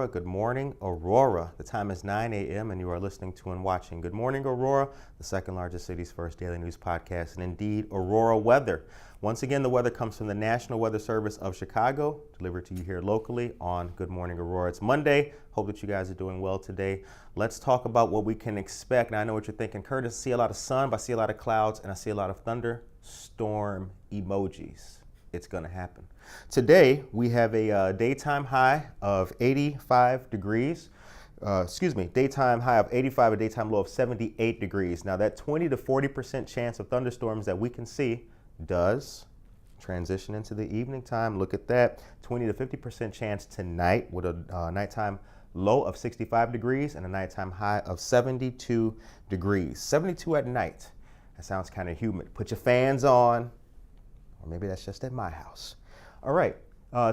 Aurora. Good morning, Aurora. The time is 9 a.m. and you are listening to and watching Good Morning Aurora, the second largest city's first daily news podcast, and indeed Aurora weather. Once again, the weather comes from the National Weather Service of Chicago, delivered to you here locally on Good Morning Aurora. It's Monday. Hope that you guys are doing well today. Let's talk about what we can expect. Now, I know what you're thinking, Curtis. I see a lot of sun, but I see a lot of clouds, and I see a lot of thunderstorm emojis. It's going to happen. Today, we have a daytime high of 85 degrees. Daytime high of 85, a daytime low of 78 degrees. Now, that 20 to 40% chance of thunderstorms that we can see does transition into the evening time. Look at that. 20 to 50% chance tonight with a nighttime low of 65 degrees and a nighttime high of 72 degrees. 72 at night. That sounds kind of humid. Put your fans on. Or maybe that's just at my house. All right,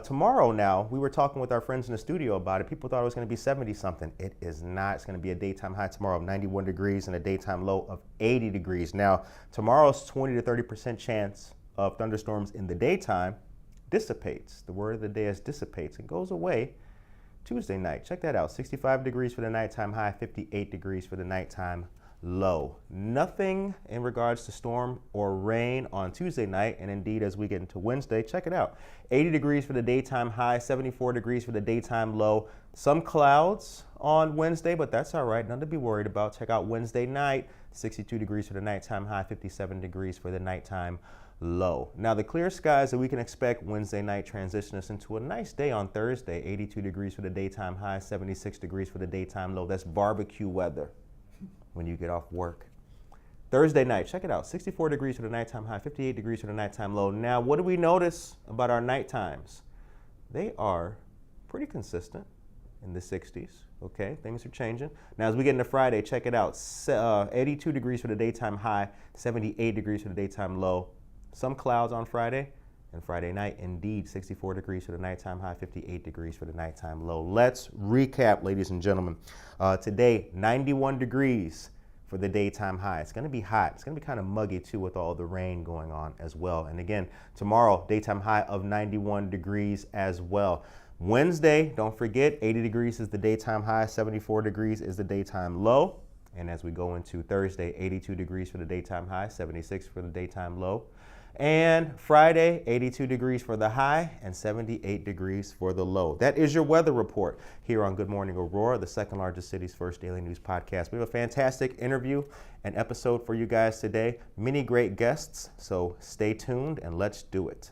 tomorrow now, we were talking with our friends in the studio about it. People thought it was going to be 70 something. It is not. It's going to be a daytime high tomorrow of 91 degrees and a daytime low of 80 degrees. Now, tomorrow's 20 to 30% chance of thunderstorms in the daytime dissipates. The word of the day is dissipates. It goes away Tuesday night. Check that out. 65 degrees for the nighttime high, 58 degrees for the nighttime low. Nothing in regards to storm or rain on Tuesday night, and indeed as we get into Wednesday, check it out. 80 degrees for the daytime high, 74 degrees for the daytime low. Some clouds on Wednesday, but that's all right, nothing to be worried about. Check out Wednesday night, 62 degrees for the nighttime high, 57 degrees for the nighttime low. Now the clear skies that we can expect Wednesday night transition us into a nice day on Thursday, 82 degrees for the daytime high, 76 degrees for the daytime low. That's barbecue weather when you get off work. Thursday night, check it out, 64 degrees for the nighttime high, 58 degrees for the nighttime low. Now, what do we notice about our night times? They are pretty consistent in the 60s, okay? Things are changing. Now, as we get into Friday, check it out, 82 degrees for the daytime high, 78 degrees for the daytime low. Some clouds on Friday, and Friday night, indeed, 64 degrees for the nighttime high, 58 degrees for the nighttime low. Let's recap, ladies and gentlemen. Today, 91 degrees for the daytime high. It's going to be hot. It's going to be kind of muggy, too, with all the rain going on as well. And again, tomorrow, daytime high of 91 degrees as well. Wednesday, don't forget, 80 degrees is the daytime high, 74 degrees is the daytime low. And as we go into Thursday, 82 degrees for the daytime high, 76 for the daytime low. And Friday, 82 degrees for the high and 78 degrees for the low. That is your weather report here on Good Morning Aurora, the second largest city's first daily news podcast. We have a fantastic interview and episode for you guys today. Many great guests, so stay tuned and let's do it.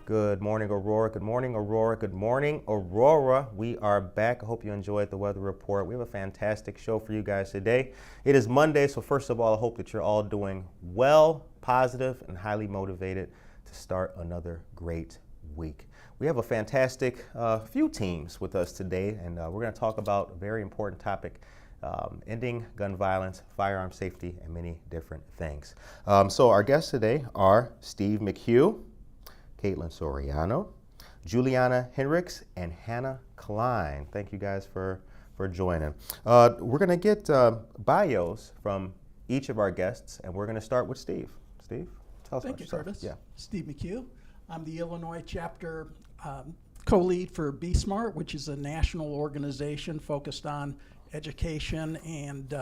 Good morning, Aurora. Good morning, Aurora. Good morning, Aurora. We are back. I hope you enjoyed the weather report. We have a fantastic show for you guys today. It is Monday, so first of all, I hope that you're all doing well, positive, and highly motivated to start another great week. We have a fantastic few teams with us today, and we're going to talk about a very important topic, ending gun violence, firearm safety, and many different things. So our guests today are Steve McHugh, Kaitlin Soriano, Julianna Henrichs, and Hannah Klein. Thank you guys for joining. We're going to get bios from each of our guests, and we're going to start with Steve. Steve, tell us about yourself. Thank you, Curtis. Yeah. Steve McHugh. I'm the Illinois chapter co-lead for BSmart, which is a national organization focused on education and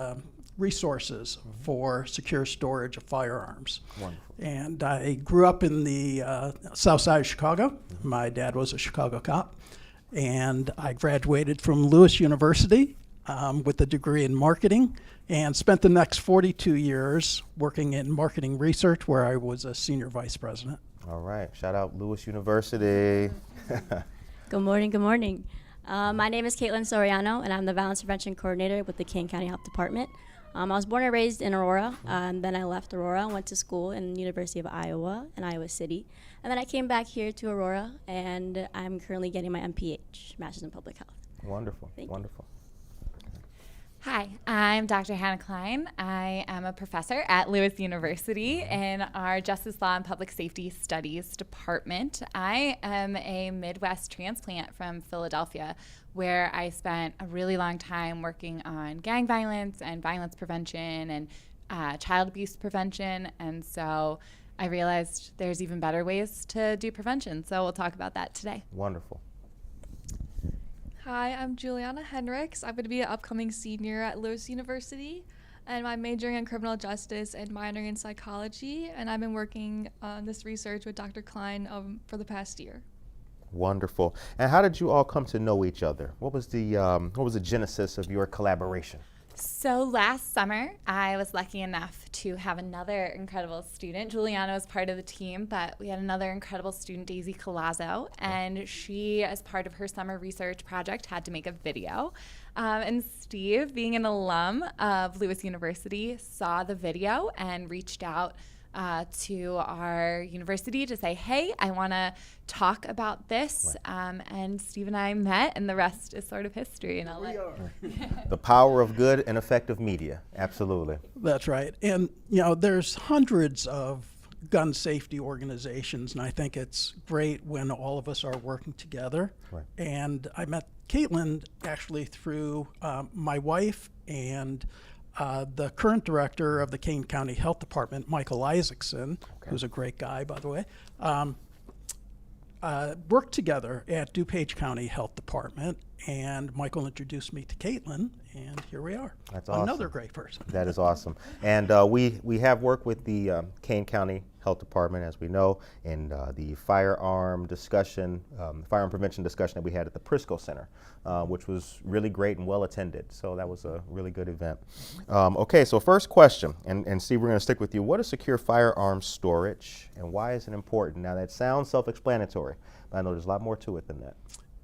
resources for secure storage of firearms. Wonderful. And I grew up in the south side of Chicago. My dad was a Chicago cop. And I graduated from Lewis University with a degree in marketing and spent the next 42 years working in marketing research, where I was a senior vice president. All right. Shout out Lewis University. Good morning. Good morning. My name is Kaitlin Soriano, and I'm the Violence Prevention Coordinator with the Kane County Health Department. I was born and raised in Aurora, and then I left Aurora and went to school in the University of Iowa in Iowa City. And then I came back here to Aurora, and I'm currently getting my MPH, Master's in Public Health. Wonderful. Thank you. Wonderful. Hi, I'm Dr. Hannah Klein. I am a professor at Lewis University in our Justice Law and Public Safety Studies department. I am a Midwest transplant from Philadelphia, where I spent a really long time working on gang violence and violence prevention and child abuse prevention. And so I realized there's even better ways to do prevention. So we'll talk about that today. Wonderful. Hi, I'm Julianna Henrichs. I'm going to be an upcoming senior at Lewis University, and I'm majoring in criminal justice and minoring in psychology, and I've been working on this research with Dr. Klein for the past year. Wonderful. And how did you all come to know each other? What was the genesis of your collaboration? So last summer, I was lucky enough to have another incredible student. Juliana was part of the team, but we had another incredible student, Daisy Colazzo, and she, as part of her summer research project, had to make a video. And Steve, being an alum of Lewis University, saw the video and reached out to our university to say, hey, I want to talk about this. Right. And Steve and I met, and the rest is sort of history. And The power of good and effective media. Absolutely. That's right. And, there's hundreds of gun safety organizations, and I think it's great when all of us are working together. Right. And I met Kaitlin actually through my wife and the current director of the Kane County Health Department, Michael Isaacson, who's a great guy, by the way, worked together at DuPage County Health Department, and Michael introduced me to Kaitlin, and here we are. That's awesome. Another great person. That is awesome. And we have worked with the Kane County Health Department, as we know, in the firearm discussion, firearm prevention discussion that we had at the Prisco Center, which was really great and well attended. So that was a really good event. Okay, so first question, and Steve, we're going to stick with you. What is secure firearm storage, and why is it important? Now that sounds self-explanatory, but I know there's a lot more to it than that.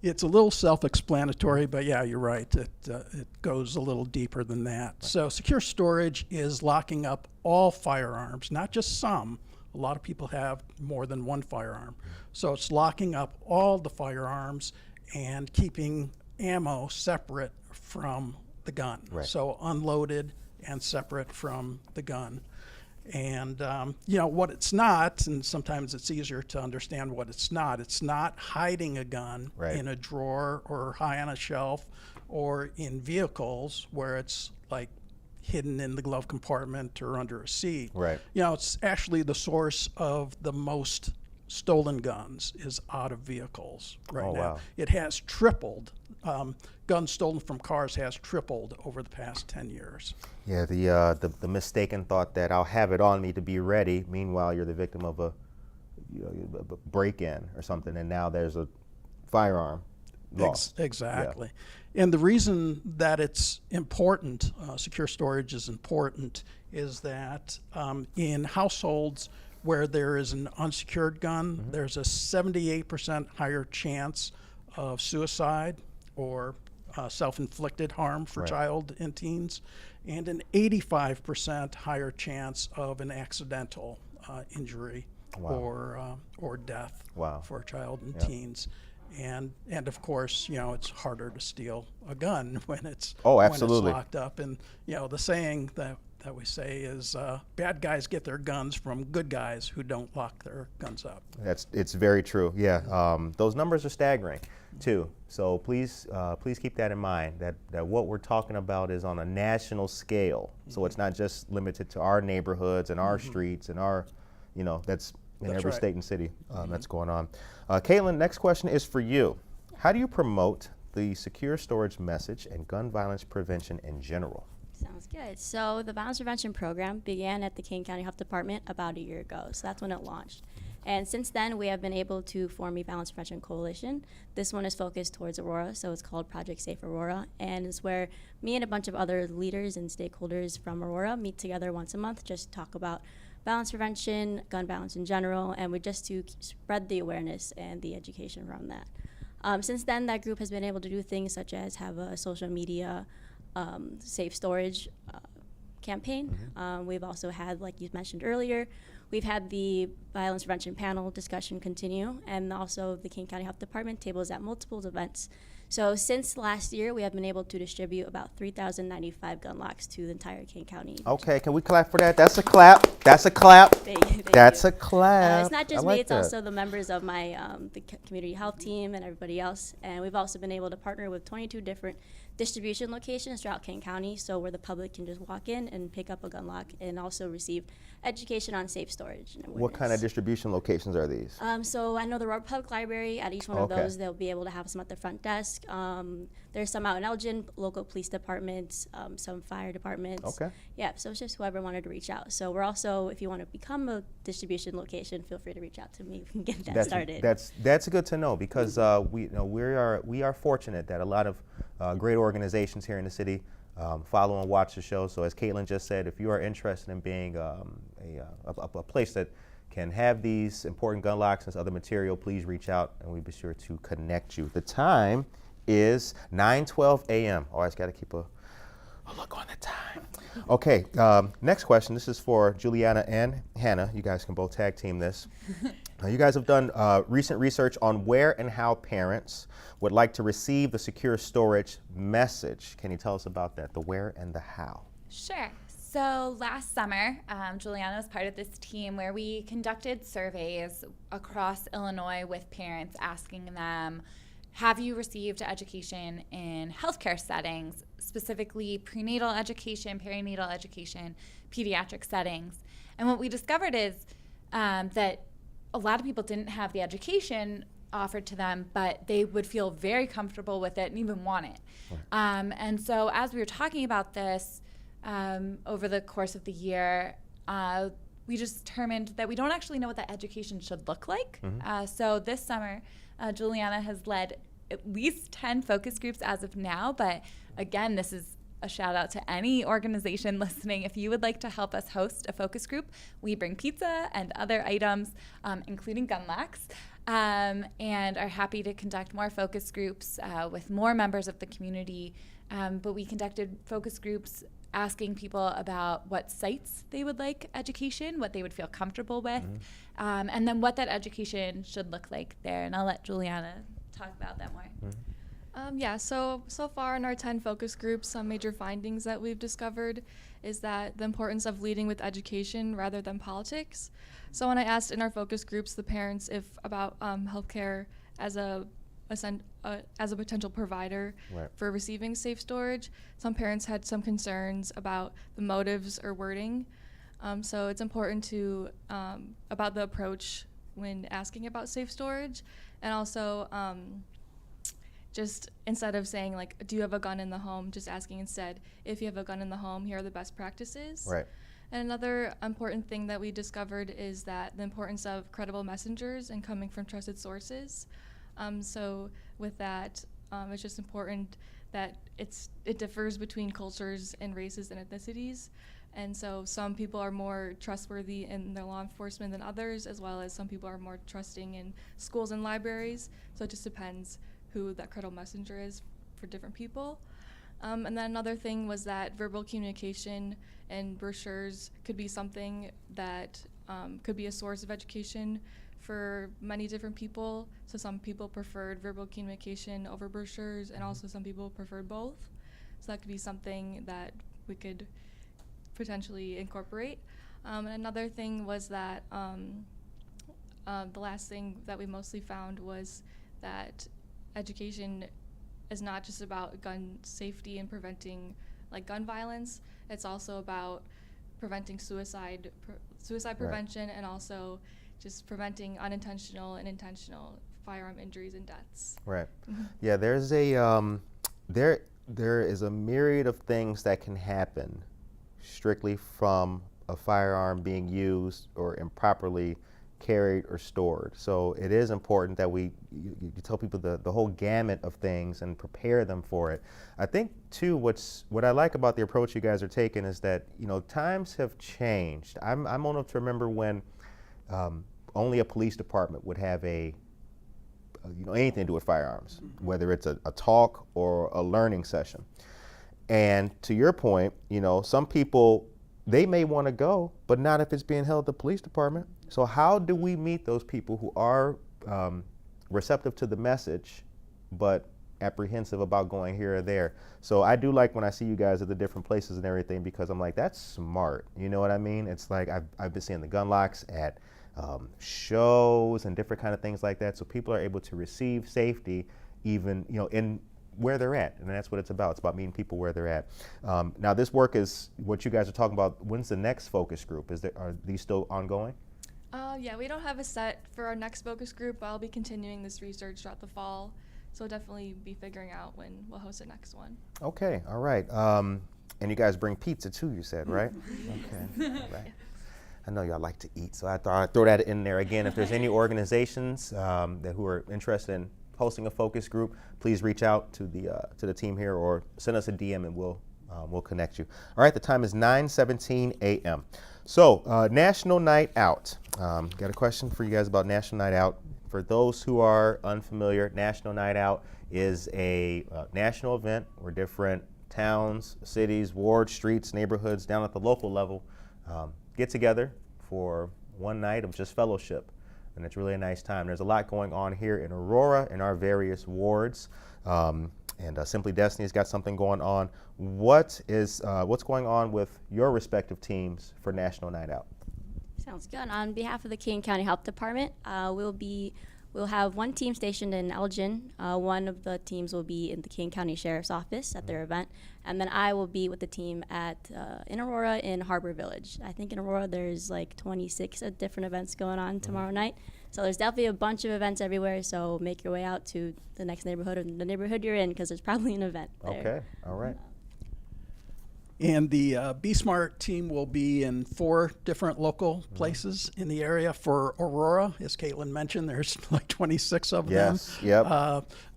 It's a little self-explanatory, but yeah, you're right. It goes a little deeper than that. Right. So secure storage is locking up all firearms, not just some. A lot of people have more than one firearm. So it's locking up all the firearms and keeping ammo separate from the gun. Right. So unloaded and separate from the gun. And what it's not, and sometimes it's easier to understand what it's not hiding a gun in a drawer or high on a shelf or in vehicles where it's like hidden in the glove compartment or under a seat. Right. It's actually the source of the most stolen guns is out of vehicles right now. Wow. It has tripled. Guns stolen from cars has tripled over the past 10 years. Yeah, the mistaken thought that I'll have it on me to be ready. Meanwhile, you're the victim of a break-in or something, and now there's a firearm lost. Exactly. Yeah. And the reason that it's important, secure storage is important, is that in households where there is an unsecured gun, there's a 78% higher chance of suicide or self-inflicted harm for Right. child and teens, and an 85% higher chance of an accidental injury Wow. or death Wow. for child and Yep. teens. And of course, it's harder to steal a gun when it's Oh, when absolutely. it's locked up. And the saying that we say is bad guys get their guns from good guys who don't lock their guns up. It's very true. Yeah, those numbers are staggering, too. So please keep that in mind. That what we're talking about is on a national scale. So it's not just limited to our neighborhoods and our streets and our, that's in That's every right. state and city that's going on. Kaitlin, next question is for you. How do you promote the secure storage message and gun violence prevention in general? Sounds good. So the violence prevention program began at the Kane County Health Department about a year ago. So that's when it launched. And since then, we have been able to form a violence prevention coalition. This one is focused towards Aurora, so it's called Project Safe Aurora, and it's where me and a bunch of other leaders and stakeholders from Aurora meet together once a month just to talk about violence prevention, gun violence in general, and we just to spread the awareness and the education around that. Since then, that group has been able to do things such as have a social media safe storage campaign. We've also had, like you mentioned earlier, we've had the violence prevention panel discussion continue, and also the Kane County Health Department tables at multiple events. So since last year, we have been able to distribute about 3,095 gun locks to the entire Kane County. Okay, can we clap for that? That's a clap. That's a clap. Thank That's you. a clap. It's not just I like me, it's that. also the members of my the community health team and everybody else. And we've also been able to partner with 22 different distribution locations throughout Kane County, so where the public can just walk in and pick up a gun lock and also receive education on safe storage and awareness. What kind of distribution locations are these? So I know the Aurora Public Library, at each one of Okay. those, they'll be able to have some at the front desk. There's some out in Elgin, local police departments, some fire departments. Okay. Yeah, so it's just whoever wanted to reach out. So we're also, if you want to become a distribution location, feel free to reach out to me. We can get that started. That's good to know because we are fortunate that a lot of great organizations here in the city follow and watch the show. So as Kaitlin just said, if you are interested in being a place that can have these important gun locks and other material, please reach out and we'll be sure to connect you. The time is 9:12 a.m. Always got to keep a look on the time. Okay, next question. This is for Juliana and Hannah. You guys can both tag team this. You guys have done recent research on where and how parents would like to receive the secure storage message. Can you tell us about that, the where and the how? Sure. So last summer, Juliana was part of this team where we conducted surveys across Illinois with parents asking them, have you received education in healthcare settings, specifically prenatal education, perinatal education, pediatric settings? And what we discovered is that a lot of people didn't have the education offered to them, but they would feel very comfortable with it and even want it. Right. And so as we were talking about this over the course of the year, we just determined that we don't actually know what that education should look like. So this summer, Juliana has led at least 10 focus groups as of now, but again, this is a shout out to any organization listening. If you would like to help us host a focus group, we bring pizza and other items, including gun locks, and are happy to conduct more focus groups with more members of the community. But we conducted focus groups asking people about what sites they would like education, what they would feel comfortable with, and then what that education should look like there. And I'll let Juliana talk about that more. So far in our 10 focus groups, some major findings that we've discovered is that the importance of leading with education rather than politics. So when I asked in our focus groups the parents if about healthcare as a potential provider Right. for receiving safe storage, some parents had some concerns about the motives or wording. So it's important to about the approach when asking about safe storage, and also just instead of saying like, do you have a gun in the home, just asking instead, if you have a gun in the home, here are the best practices. Right. And another important thing that we discovered is that the importance of credible messengers and coming from trusted sources. So with that, it's just important that it differs between cultures and races and ethnicities. And so some people are more trustworthy in their law enforcement than others, as well as some people are more trusting in schools and libraries. So it just depends who that credible messenger is for different people. And then another thing was that verbal communication and brochures could be something that could be a source of education for many different people. So some people preferred verbal communication over brochures, and also some people preferred both. So that could be something that we could potentially incorporate. And another thing was that the last thing that we mostly found was that education is not just about gun safety and preventing gun violence. It's also about preventing suicide prevention, and also just preventing unintentional and intentional firearm injuries and deaths. Right. Yeah, there's a there is a myriad of things that can happen strictly from a firearm being used or improperly carried or stored. So it is important that you tell people the whole gamut of things and prepare them for it. I think too, what I like about the approach you guys are taking is that, times have changed. I'm old enough to remember when only a police department would have anything to do with firearms, whether it's a talk or a learning session. And to your point, some people, they may want to go, but not if it's being held at the police department. So how do we meet those people who are receptive to the message, but apprehensive about going here or there? So I do like when I see you guys at the different places and everything, because I'm like, that's smart. You know what I mean? It's like I've been seeing the gun locks at shows and different kind of things like that. So people are able to receive safety even, in where they're at, and that's what it's about. It's about meeting people where they're at. Now, this work is what you guys are talking about. When's the next focus group? Are these still ongoing? Yeah, we don't have a set for our next focus group, but I'll be continuing this research throughout the fall, so we'll definitely be figuring out when we'll host the next one. Okay, all right. And you guys bring pizza too, you said, right? Okay, right. I know y'all like to eat, so I thought I'd throw that in there again. If there's any organizations who are interested in hosting a focus group, please reach out to the team here or send us a DM and we'll connect you. All right, the time is 9:17 a.m. So National Night Out. Got a question for you guys about National Night Out. For those who are unfamiliar, National Night Out is a national event where different towns, cities, wards, streets, neighborhoods down at the local level get together for one night of just fellowship. And it's really a nice time. There's a lot going on here in Aurora in our various wards. And Simply Destiny's got something going on. What's going on with your respective teams for National Night Out? Sounds good. On behalf of the Kane County Health Department, we'll have one team stationed in Elgin. One of the teams will be in the Kane County Sheriff's Office at their event, and then I will be with the team in Aurora in Harbor Village. I think in Aurora there's 26 different events going on tomorrow night. So there's definitely a bunch of events everywhere. So make your way out to the next neighborhood or the neighborhood you're in, because there's probably an event there. Okay. All right. And the Be Smart team will be in 4 different local places in the area. For Aurora, as Kaitlin mentioned, there's 26 of them. Yes, yep.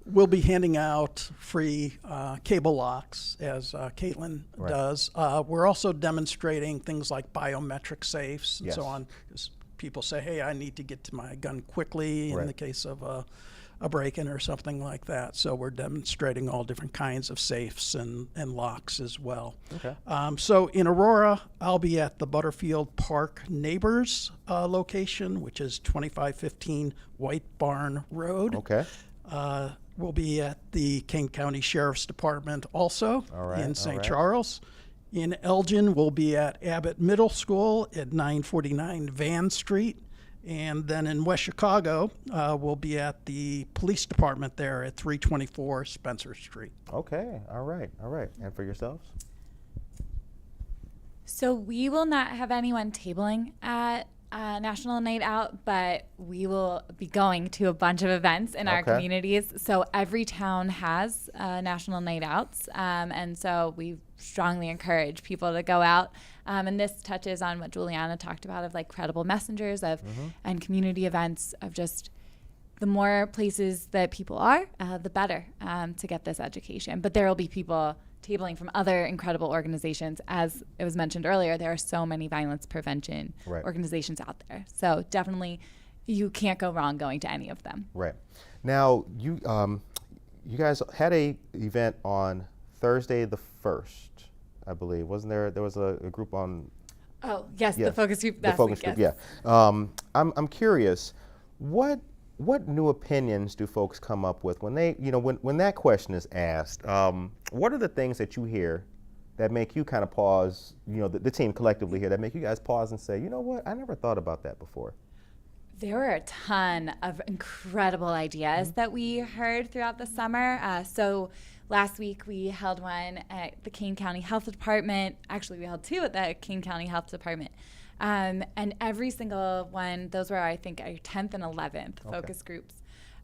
We'll be handing out free cable locks, as Kaitlin does. We're also demonstrating things like biometric safes and so on. People say, hey, I need to get to my gun quickly in the case of a break-in or something like that. So we're demonstrating all different kinds of safes and locks as well. Okay. So in Aurora, I'll be at the Butterfield Park Neighbors location, which is 2515 White Barn Road. Okay. We'll be at the Kane County Sheriff's Department also in St. Charles. In Elgin, we'll be at Abbott Middle School at 949 Van Street. And then in West Chicago, we'll be at the police department there at 324 Spencer Street. Okay, all right. And for yourselves? So we will not have anyone tabling at National Night Out, but we will be going to a bunch of events in our communities. So every town has National Night Outs, and so we strongly encourage people to go out. And this touches on what Julianna talked about of credible messengers and community events of just the more places that people are, the better to get this education. But there will be people tabling from other incredible organizations. As it was mentioned earlier, there are so many violence prevention organizations out there. So definitely you can't go wrong going to any of them. Right. Now, you guys had a event on Thursday the 1st, I believe. Wasn't there? There was a group on. Oh, yes, the focus group. The focus group, yeah. I'm curious, what new opinions do folks come up with when they, when that question is asked? What are the things that you hear that make you kind of pause, the team collectively here, that make you guys pause and say, you know what, I never thought about that before? There were a ton of incredible ideas that we heard throughout the summer. So last week we held one at the Kane County Health Department. Actually, we held two at the Kane County Health Department. And every single one, those were, I think, our 10th and 11th focus groups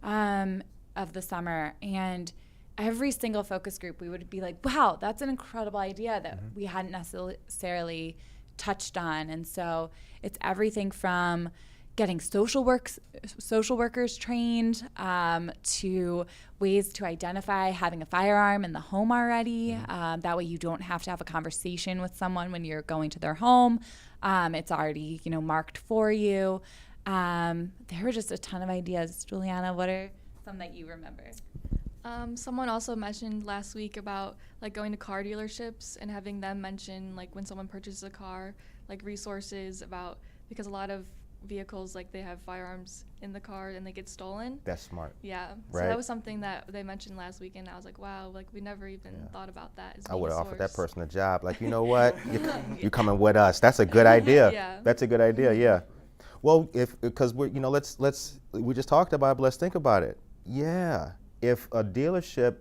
of the summer. And every single focus group, we would be like, wow, that's an incredible idea that we hadn't necessarily touched on. And so it's everything from getting social workers trained to ways to identify having a firearm in the home already. That way you don't have to have a conversation with someone when you're going to their home. It's already, marked for you. There were just a ton of ideas. Juliana, what are some that you remember? Someone also mentioned last week about going to car dealerships and having them mention when someone purchases a car, resources about, because a lot of vehicles they have firearms in the car and they get stolen. That's smart. Yeah. Right. So that was something that they mentioned last week, and I was like, wow, we never even thought about that. I would have offered that person a job. You know what? You're coming with us. That's a good idea. Yeah. That's a good idea. Yeah. Well, because we we just talked about it, but let's think about it. Yeah. If a dealership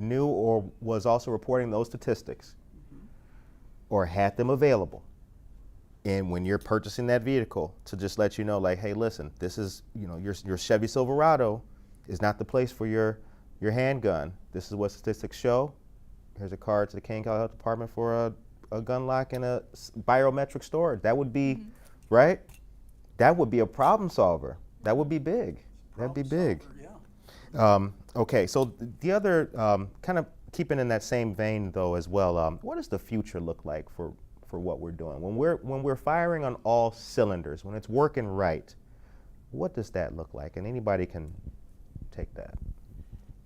knew or was also reporting those statistics or had them available, and when you're purchasing that vehicle, to just let you know, hey, listen, this is, your Chevy Silverado is not the place for your handgun. This is what statistics show. Here's a card to the Kane County Health Department for a gun lock and a biometric storage. That would be, right? That would be a problem solver. That would be big. That'd be big. Okay, so the other, kind of keeping in that same vein though as well, what does the future look like for what we're doing? When we're firing on all cylinders, when it's working right, what does that look like? And anybody can take that.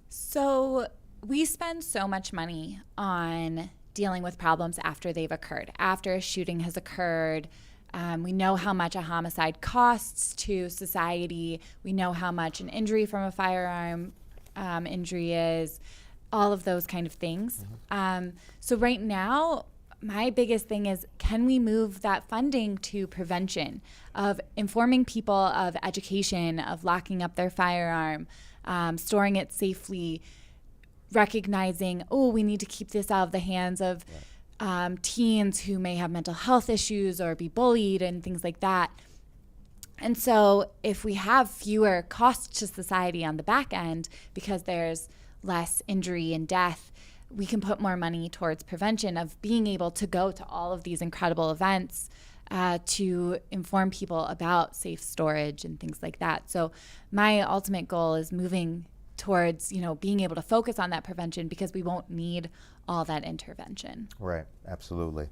So we spend so much money on dealing with problems after they've occurred. After a shooting has occurred, we know how much a homicide costs to society. We know how much an injury from a firearm injury is, all of those kind of things. So right now, my biggest thing is, can we move that funding to prevention, of informing people of education, of locking up their firearm, storing it safely, recognizing, we need to keep this out of the hands of teens who may have mental health issues or be bullied and things like that. And so if we have fewer costs to society on the back end because there's less injury and death, we can put more money towards prevention of being able to go to all of these incredible events to inform people about safe storage and things like that. So my ultimate goal is moving towards, being able to focus on that prevention, because we won't need all that intervention. Right, absolutely.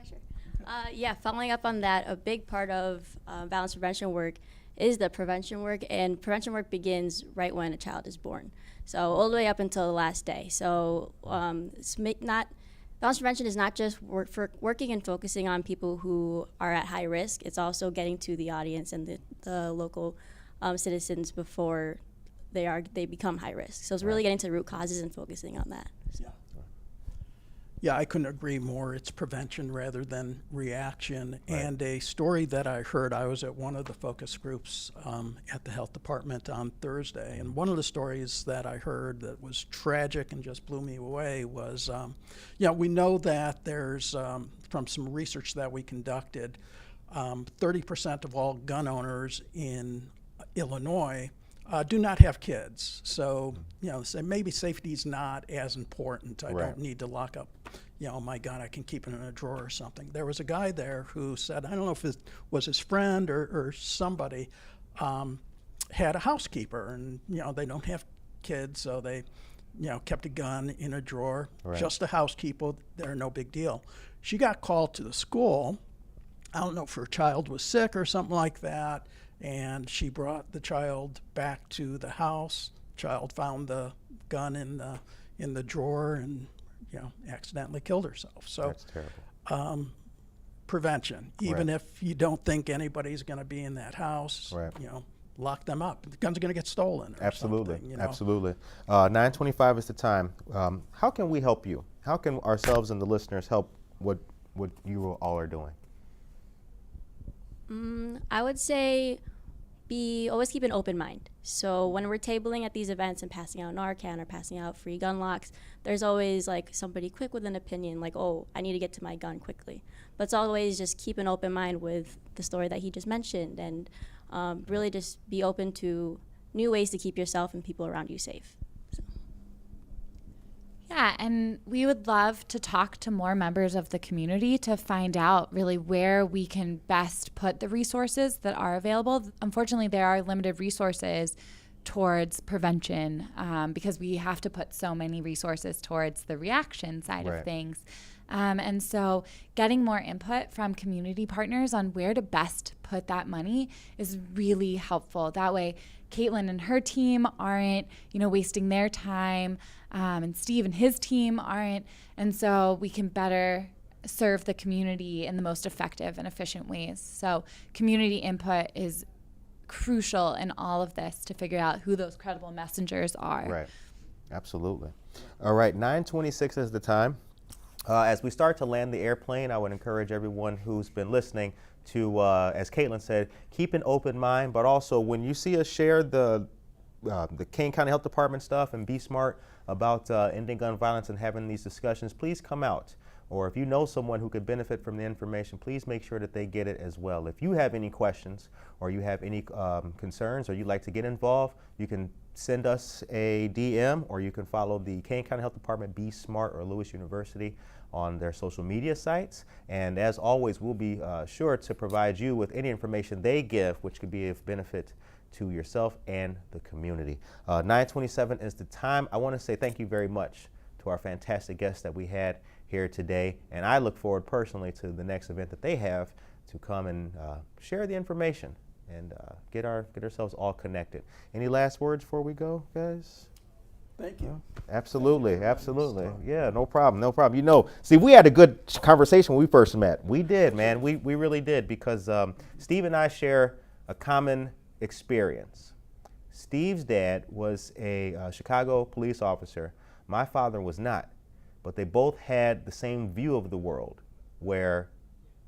Sure. Following up on that, a big part of violence prevention work is the prevention work, and prevention work begins right when a child is born. So all the way up until the last day. So violence prevention is not just working and focusing on people who are at high risk. It's also getting to the audience and the local citizens before they become high risk. So it's really getting to the root causes and focusing on that. Yeah, I couldn't agree more. It's prevention rather than reaction. Right. And a story that I heard, I was at one of the focus groups at the health department on Thursday, and one of the stories that I heard that was tragic and just blew me away was, we know that there's, from some research that we conducted, 30% of all gun owners in Illinois do not have kids. So, maybe safety is not as important. I don't need to lock up, my gun, I can keep it in a drawer or something. There was a guy there who said, I don't know if it was his friend or somebody, had a housekeeper, and they don't have kids, so they kept a gun in a drawer. Right. Just a housekeeper, they're no big deal. She got called to the school. I don't know if her child was sick or something like that, and she brought the child back to the house. Child found the gun in the drawer and accidentally killed herself. So That's terrible. prevention, even if you don't think anybody's going to be in that house, Right. Lock them up. The gun's going to get stolen. Or Absolutely, something, absolutely. 9:25 is the time. How can we help you? How can ourselves and the listeners help what you all are doing? I would say always keep an open mind. So when we're tabling at these events and passing out Narcan or passing out free gun locks, there's always like somebody quick with an opinion, like, oh, I need to get to my gun quickly. But it's always just keep an open mind with the story that he just mentioned, and really just be open to new ways to keep yourself and people around you safe. Yeah, and we would love to talk to more members of the community to find out really where we can best put the resources that are available. Unfortunately, there are limited resources towards prevention because we have to put so many resources towards the reaction side Right. of things. And so getting more input from community partners on where to best put that money is really helpful. That way, Kaitlin and her team aren't, wasting their time, and Steve and his team aren't. And so we can better serve the community in the most effective and efficient ways. So community input is crucial in all of this to figure out who those credible messengers are. Right. Absolutely. All right. 9:26 is the time. As we start to land the airplane, I would encourage everyone who's been listening to, as Kaitlin said, keep an open mind, but also when you see us share the Kane County Health Department stuff and be smart about ending gun violence and having these discussions, please come out. Or if you know someone who could benefit from the information, please make sure that they get it as well. If you have any questions or you have any concerns or you'd like to get involved, you can send us a DM or you can follow the Kane County Health Department, Be Smart, or Lewis University on their social media sites. And as always, we'll be sure to provide you with any information they give, which could be of benefit to yourself and the community. 9:27 is the time. I want to say thank you very much to our fantastic guests that we had here today. And I look forward personally to the next event that they have to come and share the information and get ourselves all connected. Any last words before we go, guys? Thank you. Absolutely, absolutely. Yeah, no problem. See, we had a good conversation when we first met. We did, man. We really did, because Steve and I share a common experience. Steve's dad was a Chicago police officer. My father was not, but they both had the same view of the world, where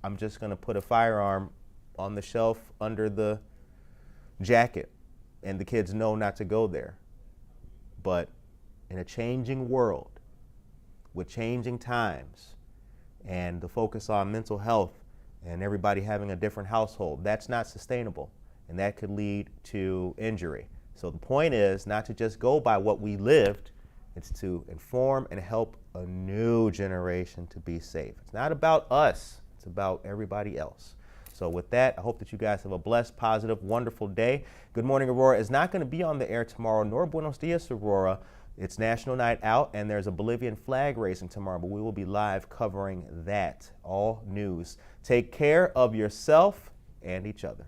I'm just going to put a firearm on the shelf under the jacket, and the kids know not to go there. But in a changing world, with changing times, and the focus on mental health and everybody having a different household, that's not sustainable, and that could lead to injury. So the point is not to just go by what we lived, it's to inform and help a new generation to be safe. It's not about us, it's about everybody else. So with that, I hope that you guys have a blessed, positive, wonderful day. Good Morning Aurora is not going to be on the air tomorrow, nor Buenos Dias Aurora. It's National Night Out, and there's a Bolivian flag raising tomorrow, but we will be live covering that. All news. Take care of yourself and each other.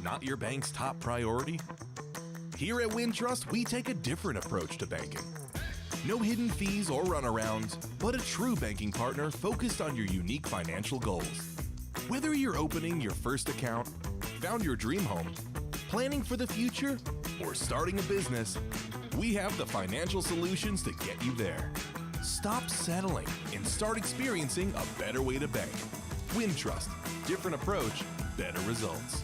not your bank's top priority? Here at Wintrust, we take a different approach to banking. No hidden fees or runarounds, but a true banking partner focused on your unique financial goals. Whether you're opening your first account, found your dream home, planning for the future, or starting a business, we have the financial solutions to get you there. Stop settling and start experiencing a better way to bank. Wintrust, different approach, better results.